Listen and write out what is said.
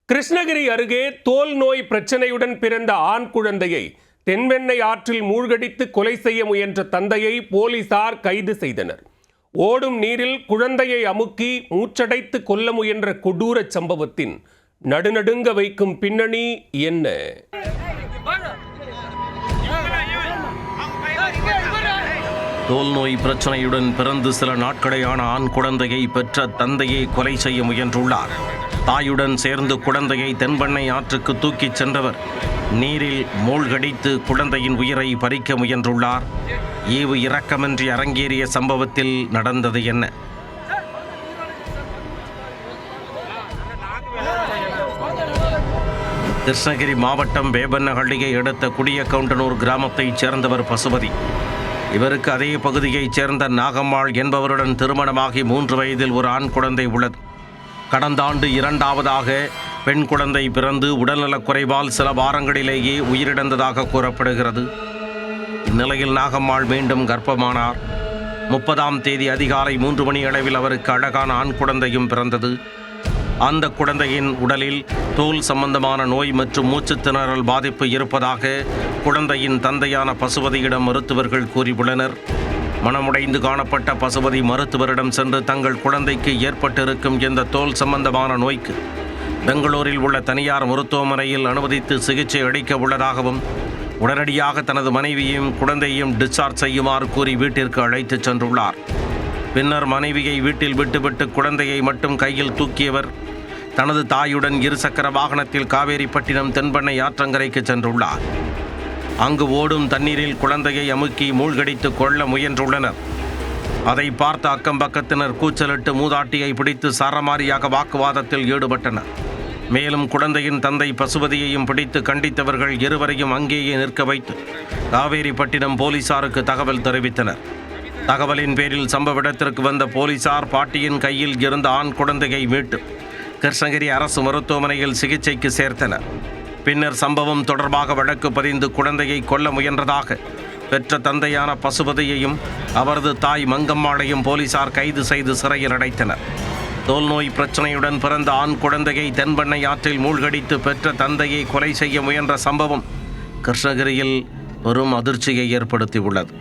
கிருஷ்ணகிரி அருகே தோல் நோய் பிரச்சனையுடன் பிறந்த ஆண் குழந்தையை தென்பெண்ணை ஆற்றில் மூழ்கடித்து கொலை செய்ய முயன்ற தந்தையை போலீசார் கைது செய்தனர். ஓடும் நீரில் குழந்தையை அமுக்கி மூச்சடைத்து கொல்ல முயன்ற கொடூர சம்பவத்தின் நடுநடுங்க வைக்கும் பின்னணி என்ன? தோல் நோய் பிரச்சனையுடன் பிறந்து சில நாட்களேயான ஆண் குழந்தையை பெற்ற தந்தையை கொலை செய்ய முயன்றுள்ளார். தாயுடன் சேர்ந்து குழந்தையை தென்பெண்ணை ஆற்றுக்கு தூக்கிச் சென்றவர் நீரில் மூழ்கடித்து குழந்தையின் உயிரை பறிக்க முயன்றுள்ளார். ஈவு இரக்கமின்றி அரங்கேறிய சம்பவத்தில் நடந்தது என்ன? கிருஷ்ணகிரி மாவட்டம் வேப்பனஹள்ளியை அடுத்த குடியக்கவுண்டனூர் கிராமத்தைச் சேர்ந்தவர் பசுபதி. இவருக்கு அதே பகுதியைச் சேர்ந்த நாகம்மாள் என்பவருடன் திருமணமாகி 3 வயதில் ஒரு ஆண் குழந்தை உள்ளது. கடந்த ஆண்டு 2வது பெண் குழந்தை பிறந்து உடல்நலக் குறைவால் சில வாரங்களிலேயே உயிரிழந்ததாக கூறப்படுகிறது. இந்நிலையில் நாகம்மாள் மீண்டும் கர்ப்பமானார். 30ஆம் தேதி அதிகாலை 3 மணி அளவில் அவருக்கு அழகான ஆண் குழந்தையும் பிறந்தது. அந்த குழந்தையின் உடலில் தோல் சம்பந்தமான நோய் மற்றும் மூச்சுத் திணறல் பாதிப்பு இருப்பதாக குழந்தையின் தந்தையான பசுபதியிடம் மருத்துவர்கள் கூறியுள்ளனர். மனமுடைந்து காணப்பட்ட பசுபதி மருத்துவரிடம் சென்று தங்கள் குழந்தைக்கு ஏற்பட்டிருக்கும் இந்த தோல் சம்பந்தமான நோய்க்கு பெங்களூரில் உள்ள தனியார் மருத்துவமனையில் அனுமதித்து சிகிச்சை அளிக்க உள்ளதாகவும் உடனடியாக தனது மனைவியையும் குழந்தையையும் டிஸ்சார்ஜ் செய்யுமாறு கூறி வீட்டிற்கு அழைத்துச் சென்றுள்ளார். பின்னர் மனைவியை வீட்டில் விட்டுவிட்டு குழந்தையை மட்டும் கையில் தூக்கியவர் தனது தாயுடன் 2 சக்கர வாகனத்தில் காவேரிப்பட்டினம் தென்பெண்ணை ஆற்றங்கரைக்கு சென்றுள்ளார். அங்கு ஓடும் தண்ணீரில் குழந்தையை அமுக்கி மூழ்கடித்து கொள்ள முயன்றுள்ளனர். அதை பார்த்த அக்கம் பக்கத்தினர் கூச்சலிட்டு மூதாட்டியை பிடித்து சரமாரியாக வாக்குவாதத்தில் ஈடுபட்டனர். மேலும் குழந்தையின் தந்தை பசுபதியையும் பிடித்து கண்டித்தவர்கள் இருவரையும் அங்கேயே நிற்க வைத்து காவேரிப்பட்டினம் போலீசாருக்கு தகவல் தெரிவித்தனர். தகவலின் பேரில் சம்பவ இடத்திற்கு வந்த போலீசார் பாட்டியின் கையில் இருந்த ஆண் குழந்தையை மீட்டு கிருஷ்ணகிரி அரசு மருத்துவமனையில் சிகிச்சைக்கு சேர்த்தனர். பின்னர் சம்பவம் தொடர்பாக வழக்கு பதிந்து குழந்தையை கொல்ல முயன்றதாக பெற்ற தந்தையான பசுபதியையும் அவரது தாய் மங்கம்மாளையும் போலீசார் கைது செய்து சிறையில் அடைத்தனர். தோல் நோய் பிரச்சனையுடன் பிறந்த ஆண் குழந்தையை தென்பெண்ணை ஆற்றில் மூழ்கடித்து பெற்ற தந்தையை கொலை செய்ய முயன்ற சம்பவம் கிருஷ்ணகிரியில் பெரும் அதிர்ச்சியை ஏற்படுத்தியுள்ளது.